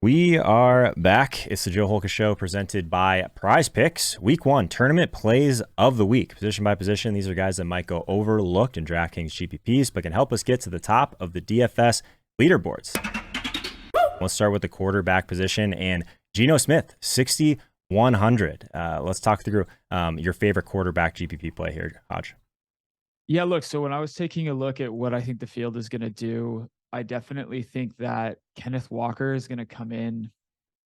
We are back. It's the Joe Holka Show presented by PrizePicks. Week 1 tournament plays of the week, position by position. These are guys that might go overlooked in DraftKings GPPs, but can help us get to the top of the DFS leaderboards. Let's start with the quarterback position and Geno Smith, 6,100. Let's talk through your favorite quarterback GPP play here, Hodge. Yeah, look, so when I was taking a look at what I think the field is going to do, I definitely think that Kenneth Walker is going to come in,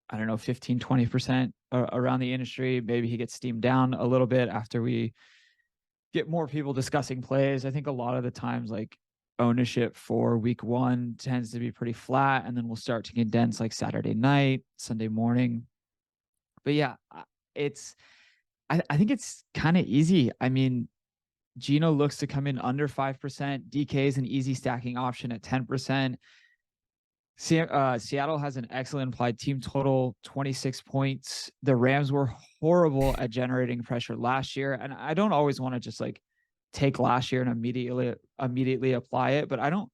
I don't know, 15, 20% around the industry. Maybe he gets steamed down a little bit after we get more people discussing plays. I think a lot of the times, like, ownership for week 1 tends to be pretty flat, and then we'll start to condense like Saturday night, Sunday morning. But yeah, I think it's kind of easy. I mean, Geno looks to come in under 5%. DK is an easy stacking option at 10%. Seattle has an excellent implied team total, 26 points. The Rams were horrible at generating pressure last year. And I don't always want to just like take last year and immediately apply it, but I don't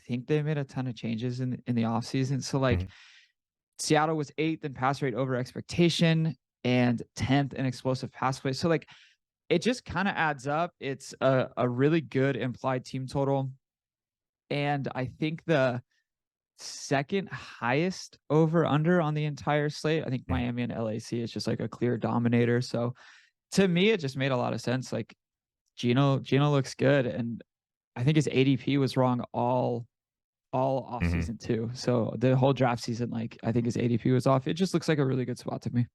think they made a ton of changes in the offseason. So like Seattle was 8th in pass rate over expectation and 10th in explosive pass play. So like, it just kind of adds up. It's a really good implied team total. And I think the second highest over under on the entire slate, I think Miami and LAC is just like a clear dominator. So to me, it just made a lot of sense. Like Geno looks good. And I think his ADP was wrong all off season too. So the whole draft season, like I think his ADP was off. It just looks like a really good spot to me.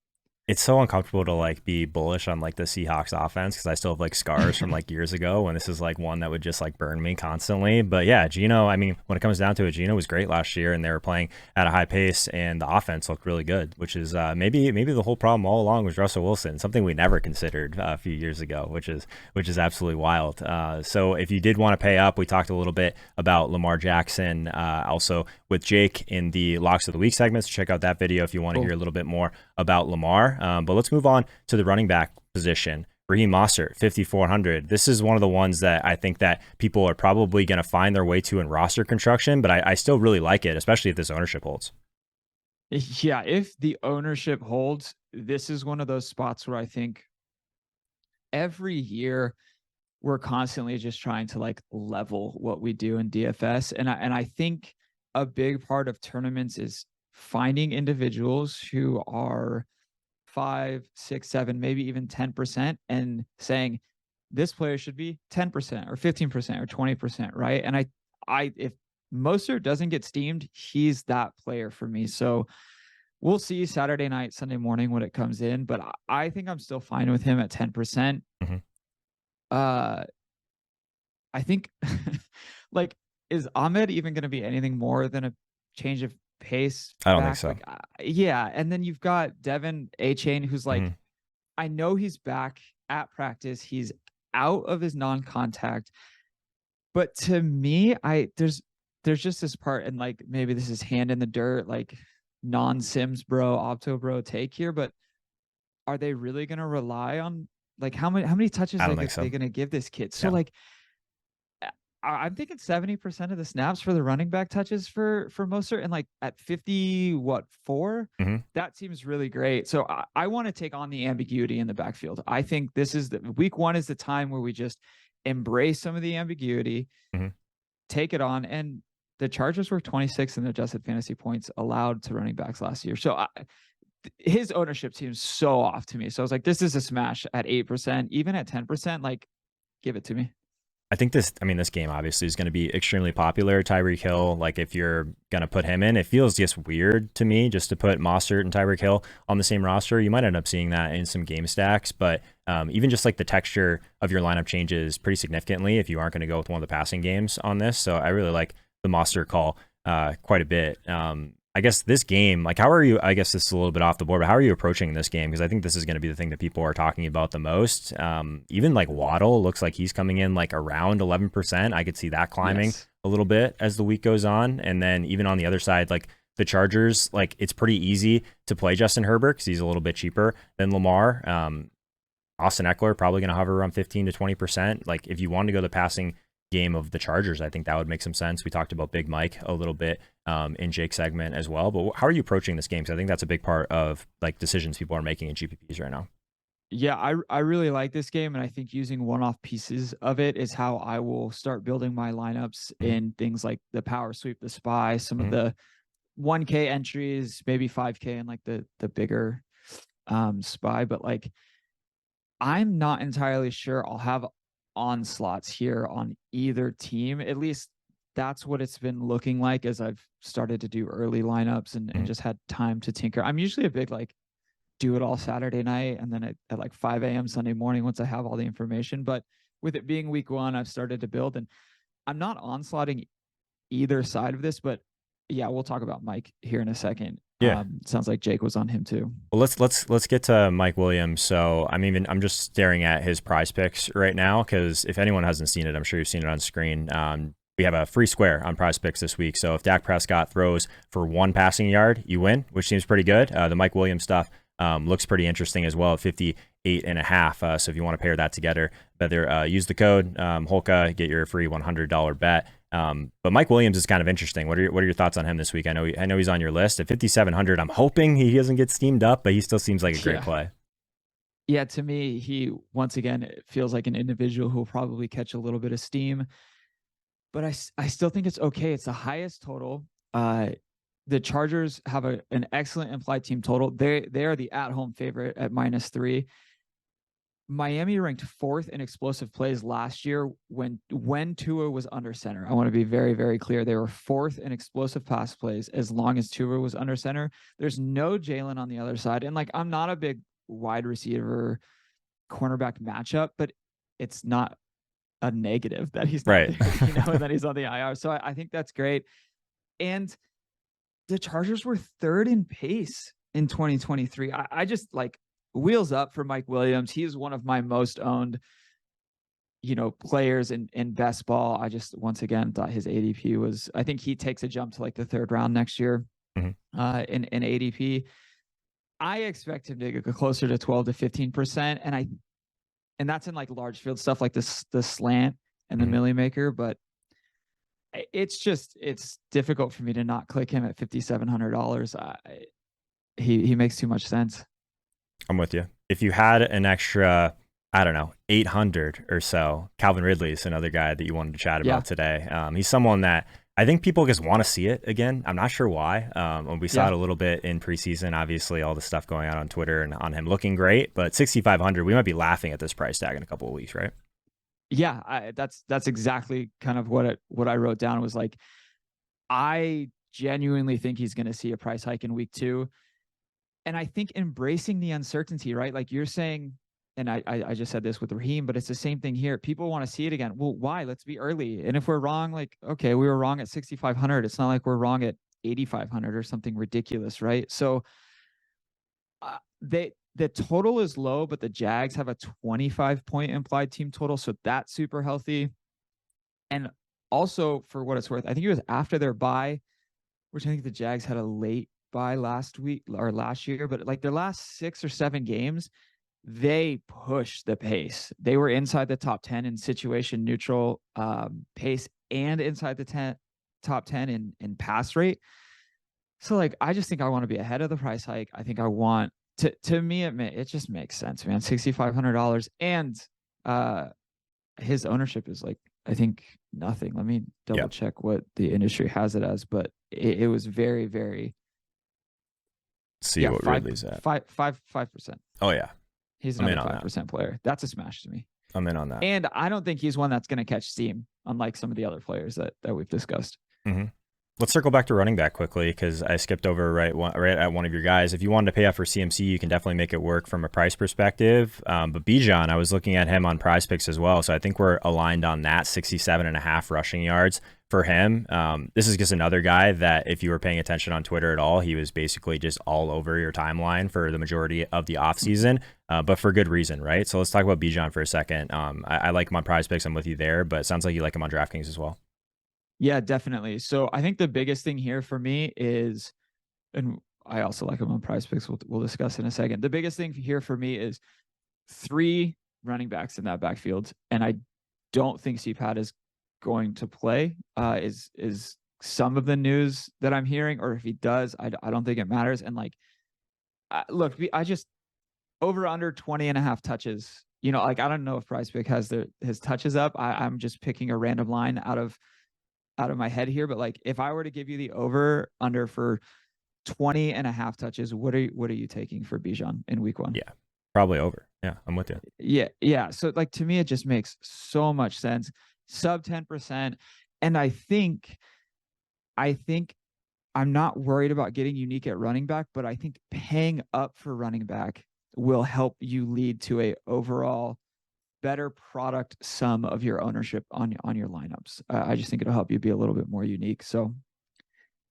It's so uncomfortable to like be bullish on like the Seahawks offense because I still have like scars from like years ago, and this is like one that would just like burn me constantly. But yeah, Geno, I mean, when it comes down to it, Geno was great last year and they were playing at a high pace and the offense looked really good, which is maybe the whole problem all along was Russell Wilson, something we never considered a few years ago, which is absolutely wild. So if you did want to pay up, we talked a little bit about Lamar Jackson, also with Jake in the Locks of the Week segments. Check out that video if you want to hear a little bit more about Lamar. But let's move on to the running back position. Raheem Mostert, 5,400. This is one of the ones that I think that people are probably going to find their way to in roster construction, but I still really like it, especially if this ownership holds. Yeah, if the ownership holds, this is one of those spots where I think every year we're constantly just trying to like level what we do in DFS. And I think a big part of tournaments is finding individuals who are 5, 6, 7, maybe even 10%, and saying this player should be 10% or 15% or 20%, right? And if Mostert doesn't get steamed, he's that player for me. So we'll see Saturday night, Sunday morning when it comes in, but I think I'm still fine with him at 10%. I think like, is Ahmed even going to be anything more than a change of pace? I don't think so. Like, yeah. And then you've got Devin A-Chain, who's like, I know he's back at practice. He's out of his non-contact. But to me, there's just this part, and like maybe this is hand in the dirt, like non-Sims bro, Opto bro take here, but are they really gonna rely on like how many touches are they gonna give this kid? So like I'm thinking 70% of the snaps for the running back touches for Mostert, and like at 4, that seems really great. So I want to take on the ambiguity in the backfield. I think this is week 1 is the time where we just embrace some of the ambiguity, take it on. And the Chargers were 26 in adjusted fantasy points allowed to running backs last year. So his ownership seems so off to me. So I was like, this is a smash at 8%, even at 10%, like give it to me. I think this game obviously is going to be extremely popular. Tyreek Hill, like if you're going to put him in, it feels just weird to me just to put Mostert and Tyreek Hill on the same roster. You might end up seeing that in some game stacks, but even just like the texture of your lineup changes pretty significantly if you aren't going to go with one of the passing games on this. So I really like the Mostert call quite a bit. I guess this game, like how are you, I guess this is a little bit off the board, but how are you approaching this game? Because I think this is going to be the thing that people are talking about the most. Even like Waddle looks like he's coming in like around 11%. I could see that climbing a little bit as the week goes on. And then even on the other side, like the Chargers, like it's pretty easy to play Justin Herbert because he's a little bit cheaper than Lamar. Austin Eckler probably going to hover around 15 to 20%. Like if you want to go the passing game of the Chargers, I think that would make some sense. We talked about Big Mike a little bit in Jake's segment as well. But how are you approaching this game? Because I think that's a big part of like decisions people are making in GPPs right now. Yeah, I really like this game, and I think using one-off pieces of it is how I will start building my lineups in things like the power sweep, the spy, some of the 1K entries, maybe 5K, and like the bigger spy. But like, I'm not entirely sure I'll have onslaughts here on either team. At least that's what it's been looking like as I've started to do early lineups and just had time to tinker. I'm usually a big like do it all Saturday night and then at like 5 a.m. Sunday morning once I have all the information. But with it being week one, I've started to build, and I'm not onslaughting either side of this, but yeah, we'll talk about Mike here in a second. Yeah. Sounds like Jake was on him too. Well, let's get to Mike Williams. So I'm just staring at his PrizePicks right now because if anyone hasn't seen it, I'm sure you've seen it on screen. We have a free square on PrizePicks this week. So if Dak Prescott throws for 1 passing yard, you win, which seems pretty good. The Mike Williams stuff looks pretty interesting as well at 58.5. So if you want to pair that together, better use the code Holka, get your free $100 bet. But Mike Williams is kind of interesting. What are your thoughts on him this week? I know he's on your list at 5,700. I'm hoping he doesn't get steamed up, but he still seems like a great play. Yeah, to me, he once again it feels like an individual who will probably catch a little bit of steam, but I still think it's okay. It's the highest total. The Chargers have an excellent implied team total. They are the at-home favorite at -3. Miami ranked 4th in explosive plays last year when Tua was under center. I want to be very, very clear. They were 4th in explosive pass plays as long as Tua was under center. There's no Jalen on the other side. And like, I'm not a big wide receiver cornerback matchup, but it's not a negative that he's not right there, and that he's on the IR. So I think that's great. And the Chargers were 3rd in pace in 2023. I just like wheels up for Mike Williams. He is one of my most owned, players in best ball. I just, once again, thought his ADP was, I think he takes a jump to like the 3rd round next year in ADP. I expect him to go closer to 12 to 15%. And that's in like large field stuff like the slant and the milli maker, but it's difficult for me to not click him at $5,700. He makes too much sense. I'm with you. If you had an extra, I don't know, 800 or so, Calvin Ridley is another guy that you wanted to chat about today. He's someone that I think people just want to see it again. I'm not sure why. We saw it a little bit in preseason, obviously all the stuff going on Twitter and on him looking great, but 6,500, we might be laughing at this price tag in a couple of weeks, right? Yeah, that's exactly kind of what I wrote down was like, I genuinely think he's going to see a price hike in week 2. And I think embracing the uncertainty, right? Like you're saying, and I just said this with Raheem, but it's the same thing here. People want to see it again. Well, why? Let's be early. And if we're wrong, like, okay, we were wrong at 6,500. It's not like we're wrong at 8,500 or something ridiculous, right? So the total is low, but the Jags have a 25-point implied team total. So that's super healthy. And also, for what it's worth, I think it was after their bye, which I think the Jags had a late bye last week or last year, but like their last 6 or 7 games, they pushed the pace. They were inside the top 10 in situation neutral pace and inside the top 10 in pass rate. So like, I just think I want to be ahead of the price hike. I think I want to me, it just makes sense, man. $6,500 and his ownership is like, I think nothing. Let me double check what the industry has it as, but it was very, very. See what Ridley's at. 5%. Oh yeah. He's another 5% player. That's a smash to me. I'm in on that. And I don't think he's one that's going to catch steam, unlike some of the other players that we've discussed. Let's circle back to running back quickly because I skipped over right at one of your guys. If you wanted to pay up for CMC, you can definitely make it work from a price perspective. But Bijan, I was looking at him on PrizePicks as well, so I think we're aligned on that. 67.5 rushing yards for him. This is just another guy that if you were paying attention on Twitter at all, he was basically just all over your timeline for the majority of the offseason, but for good reason, right? So let's talk about Bijan for a second. I like him on PrizePicks. I'm with you there, but it sounds like you like him on DraftKings as well. Yeah, definitely. So I think the biggest thing here for me is, and I also like him on PrizePicks. We'll discuss in a second. The biggest thing here for me is 3 running backs in that backfield, and I don't think CPAT is going to play. Is some of the news that I'm hearing, or if he does, I don't think it matters. And like, look, I just over under 20.5 touches. Like I don't know if PrizePick has his touches up. I'm just picking a random line out of my head here, but like if I were to give you the over under for 20.5 touches, what are you taking for Bijan in week 1? Yeah, probably over. Yeah, I'm with you. Yeah. So like to me, it just makes so much sense. Sub 10%. And I think I'm not worried about getting unique at running back, but I think paying up for running back will help you lead to a overall better product sum of your ownership on your lineups. I just think it'll help you be a little bit more unique. So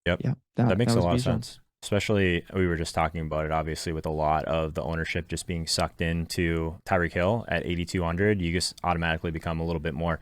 Yep. yeah, that makes a was lot of Bijan. sense. Especially, we were just talking about it, obviously, with a lot of the ownership just being sucked into Tyreek Hill at 8,200. You just automatically become a little bit more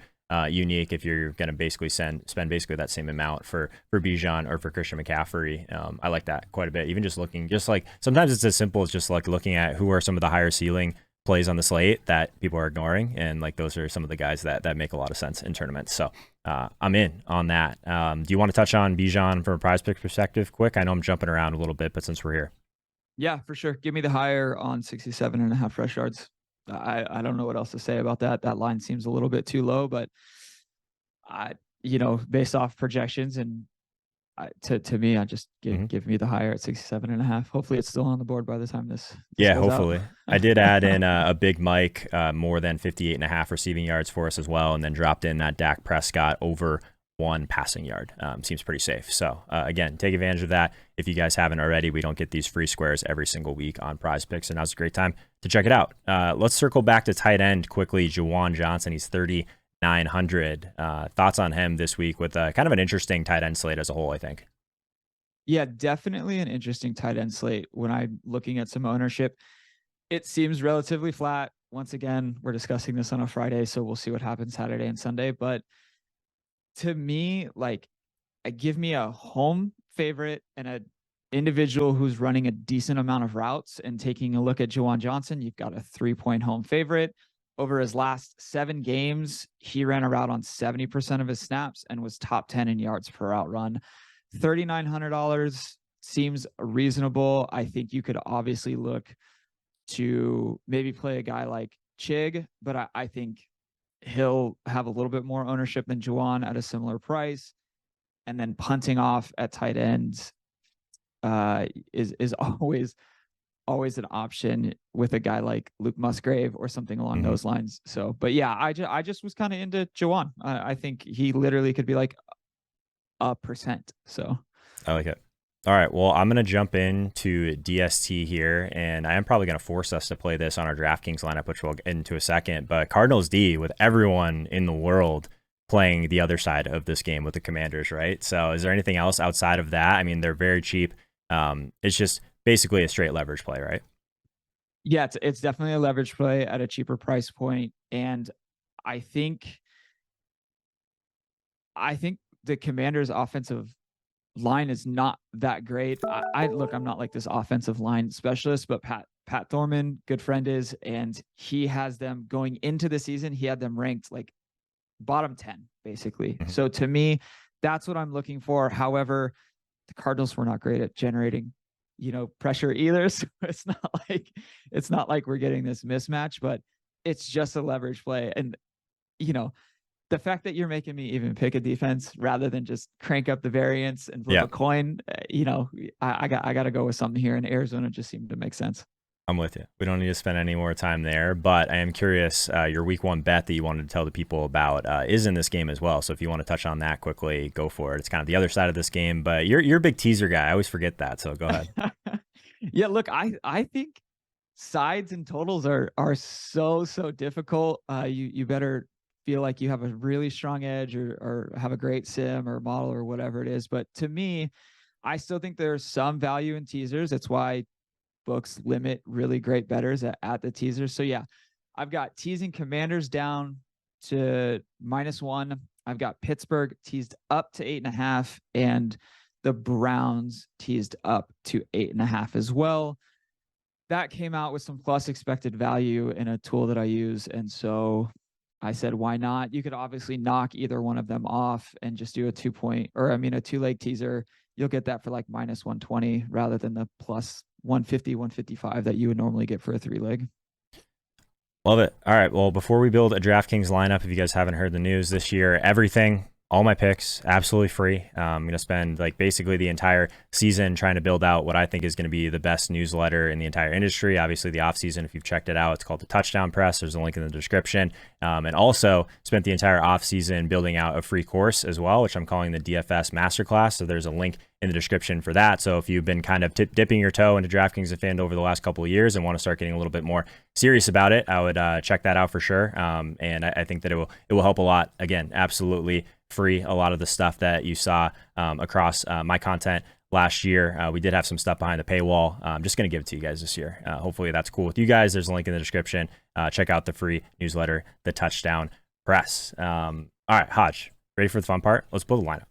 unique if you're going to basically spend basically that same amount for Bijan or for Christian McCaffrey. I like that quite a bit. Even just looking, just like sometimes it's as simple as just like looking at who are some of the higher ceiling plays on the slate that people are ignoring, and like those are some of the guys that make a lot of sense in tournaments. So I'm in on that. Do you want to touch on Bijan from a PrizePicks perspective quick? I know I'm jumping around a little bit, but since we're here. Yeah, for sure. Give me the higher on 67.5 rush yards. I don't know what else to say about that. That line seems a little bit too low, but based off projections and to me, I just give me the higher at 67.5. Hopefully it's still on the board by the time this Yeah, goes hopefully. out. I did add in a Big Mike, more than 58.5 receiving yards for us as well, and then dropped in that Dak Prescott over 1 passing yard. Seems pretty safe. So again, take advantage of that. If you guys haven't already, we don't get these free squares every single week on PrizePicks, and now's a great time to check it out. Let's circle back to tight end quickly. Juwan Johnson, he's 3,900. Thoughts on him this week with kind of an interesting tight end slate as a whole, I think. Yeah, definitely an interesting tight end slate. When I'm looking at some ownership, it seems relatively flat. Once again, we're discussing this on a Friday, so we'll see what happens Saturday and Sunday. But to me, like, give me a home favorite and an individual who's running a decent amount of routes. And taking a look at Juwan Johnson, you've got a 3-point home favorite. Over his last 7 games, he ran a route on 70% of his snaps and was top 10 in yards per route run. $3,900 seems reasonable. I think you could obviously look to maybe play a guy like Chig, but I think he'll have a little bit more ownership than Juwan at a similar price. And then punting off at tight ends is always an option with a guy like Luke Musgrave or something along those lines. So, but yeah, I just was kind of into Juwan. I think he literally could be like 1%. So I like it. All right, well, I'm going to jump into DST here, and I am probably going to force us to play this on our DraftKings lineup, which we'll get into a second. But Cardinals D, with everyone in the world playing the other side of this game with the Commanders, right? So is there anything else outside of that? I mean, they're very cheap. It's just basically a straight leverage play, right? Yeah, it's definitely a leverage play at a cheaper price point. And I think the Commanders' offensive line is not that great. I'm not like this offensive line specialist, but Pat Thorman, good friend is, and he has them going into the season. He had them ranked like bottom 10, basically. So to me, that's what I'm looking for. However, the Cardinals were not great at generating, pressure either. So it's not like we're getting this mismatch, but it's just a leverage play. And, the fact that you're making me even pick a defense rather than just crank up the variance and flip a coin, I got to go with something here. And Arizona just seemed to make sense. I'm with you. We don't need to spend any more time there, but I am curious, your week 1 bet that you wanted to tell the people about is in this game as well. So if you want to touch on that quickly, go for it. It's kind of the other side of this game, but you're a big teaser guy. I always forget that. So go ahead. Yeah, look, I think sides and totals are so difficult. You better feel like you have a really strong edge or have a great sim or model or whatever it is. But to me, I still think there's some value in teasers. That's why books limit really great bettors at the teasers. So yeah, I've got teasing Commanders down to -1. I've got Pittsburgh teased up to 8.5 and the Browns teased up to 8.5 as well. That came out with some plus expected value in a tool that I use. And so I said, why not? You could obviously knock either one of them off and just do a 2-leg teaser. You'll get that for like minus 120 rather than the plus 150, 155 that you would normally get for a 3-leg. Love it. All right. Well, before we build a DraftKings lineup, if you guys haven't heard the news this year, everything, all my picks, absolutely free. I'm going to spend like basically the entire season trying to build out what I think is going to be the best newsletter in the entire industry. Obviously, the off season, if you've checked it out, it's called the Touchdown Press. There's a link in the description. And also spent the entire off season building out a free course as well, which I'm calling the DFS Masterclass. So there's a link in the description for that. So if you've been kind of dipping your toe into DraftKings and FanDuel over the last couple of years and want to start getting a little bit more serious about it, I would check that out for sure. And I think that it will help a lot. Again, absolutely free. A lot of the stuff that you saw across my content last year, we did have some stuff behind the paywall. I'm just going to give it to you guys this year. Hopefully that's cool with you guys. There's a link in the description. Check out the free newsletter, the Touchdown Press. All right, Hodge, ready for the fun part? Let's build a lineup.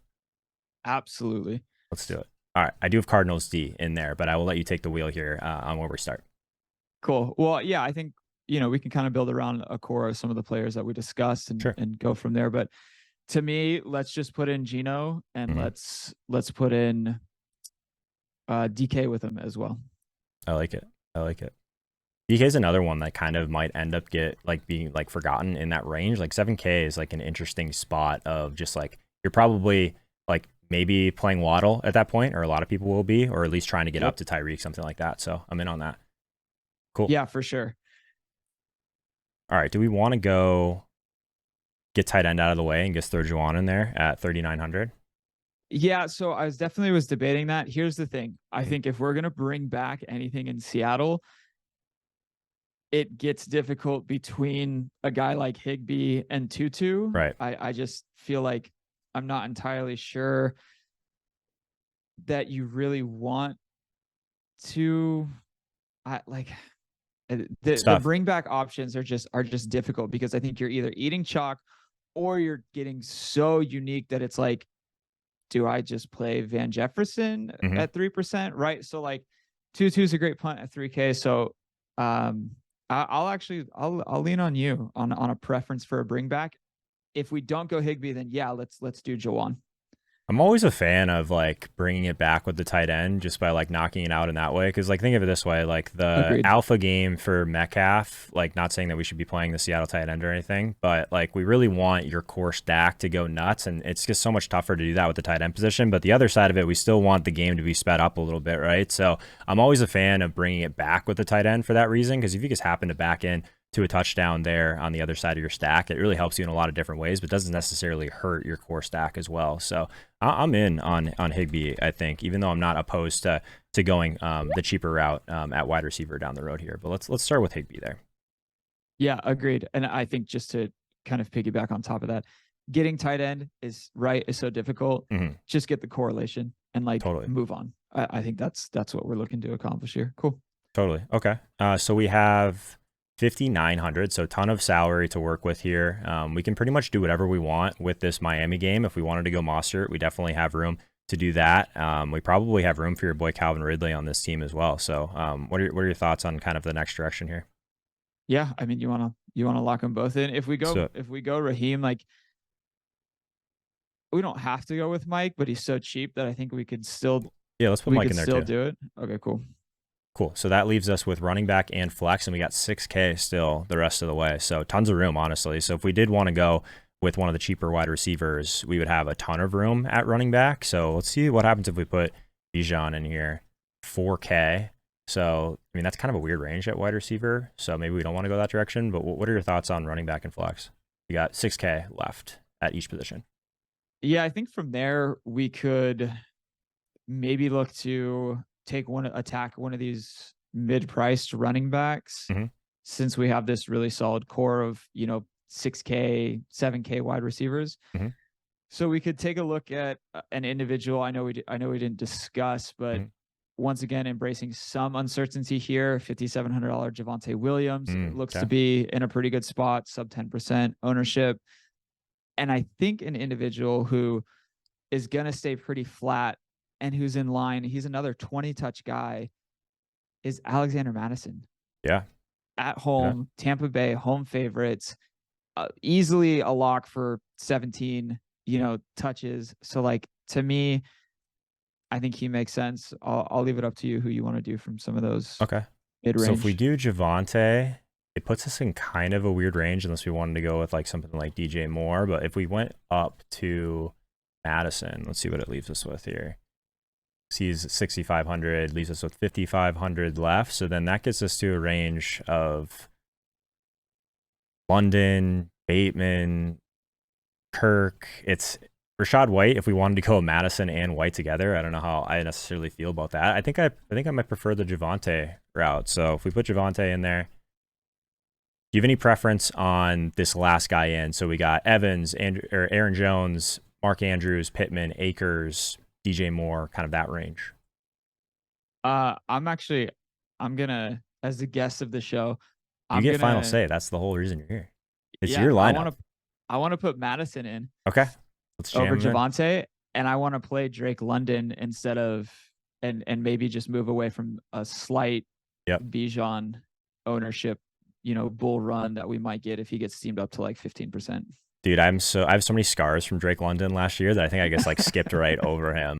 Absolutely. Let's do it. All right, I do have Cardinals D in there, but I will let you take the wheel here on where we start. Cool. Well, yeah, I think, we can kind of build around a core of some of the players that we discussed and go from there. But to me, let's just put in Geno and let's put in DK with him as well. I like it. DK is another one that kind of might end up being like forgotten in that range. Like 7K is like an interesting spot of just like, you're probably like maybe playing Waddle at that point, or a lot of people will be, or at least trying to get up to Tyreek, something like that. So I'm in on that. Cool. Yeah, for sure. All right. Do we want to go get tight end out of the way and just throw Juwan in there at 3,900? Yeah, so I was debating that. Here's the thing. I think if we're going to bring back anything in Seattle, it gets difficult between a guy like Higbee and Tutu. Right. I just feel like I'm not entirely sure that you really want to the bring back options are just difficult, because I think you're either eating chalk or you're getting so unique that it's like, do I just play Van Jefferson at 3%? Right. So like Tutu is a great punt at 3K. So I'll lean on you on a preference for a bring back. If we don't go Higbee, then yeah, let's do Juwan. I'm always a fan of like bringing it back with the tight end just by like knocking it out in that way. Because like think of it this way, like the alpha game for Metcalf, like not saying that we should be playing the Seattle tight end or anything, but like we really want your core stack to go nuts, and it's just so much tougher to do that with the tight end position. But the other side of it, we still want the game to be sped up a little bit, right? So I'm always a fan of bringing it back with the tight end for that reason, because if you just happen to back in to a touchdown there on the other side of your stack, it really helps you in a lot of different ways, but doesn't necessarily hurt your core stack as well. So I'm in on Higbee, I think, even though I'm not opposed to going the cheaper route at wide receiver down the road here. But let's start with Higbee there. Yeah, agreed. And I think just to kind of piggyback on top of that, getting tight end is so difficult. Just get the correlation and like move on. I think that's what we're looking to accomplish here. Cool. Totally. Okay. So we have 5,900, so a ton of salary to work with here. We can pretty much do whatever we want with this Miami game. If we wanted to go Mostert, we definitely have room to do that. We probably have room for your boy Calvin Ridley on this team as well. So what are your thoughts on kind of the next direction here? Yeah, I mean, you want to lock them both in. If we go Raheem, like we don't have to go with Mike, but he's so cheap that I think we could still let's put Mike in there too. Do it. Okay, cool. Cool. So that leaves us with running back and flex, and we got 6K still the rest of the way. So tons of room, honestly. So if we did want to go with one of the cheaper wide receivers, we would have a ton of room at running back. So let's see what happens if we put Bijan in here. 4K. So, I mean, that's kind of a weird range at wide receiver. So maybe we don't want to go that direction. But what are your thoughts on running back and flex? You got 6K left at each position. Yeah, I think from there we could maybe look to attack one of these mid-priced running backs, since we have this really solid core of 6K, 7K wide receivers. So we could take a look at an individual. I know we didn't discuss, but once again, embracing some uncertainty here. $5,700 Javonte Williams looks to be in a pretty good spot, sub 10% ownership, and I think an individual who is gonna stay pretty flat and who's in line, he's another 20-touch guy, is Alexander Madison. Yeah. At home, Tampa Bay, home favorites. easily a lock for 17, touches. So like to me, I think he makes sense. I'll leave it up to you who you want to do from some of those Okay. mid-range. So if we do Javonte, it puts us in kind of a weird range unless we wanted to go with like something like DJ Moore. But if we went up to Madison, let's see what it leaves us with here. He's 6,500, leaves us with 5,500 left. So then that gets us to a range of London, Bateman, Kirk. It's Rashad White. If we wanted to go Madison and White together, I don't know how I necessarily feel about that. I think I might prefer the Javonte route. So if we put Javonte in there, do you have any preference on this last guy in? So we got Evans, Aaron Jones, Mark Andrews, Pittman, Akers, DJ Moore, kind of that range. I'm gonna, as the guest of the show, You get final say. That's the whole reason you're here. It's yeah, your lineup. I want to put Madison in. Okay. Let's jam over him in. Javonte, and I want to play Drake London instead of and maybe just move away from a slight Bijan ownership, bull run that we might get if he gets steamed up to like 15%. Dude, I have so many scars from Drake London last year that I think I just like skipped right over him.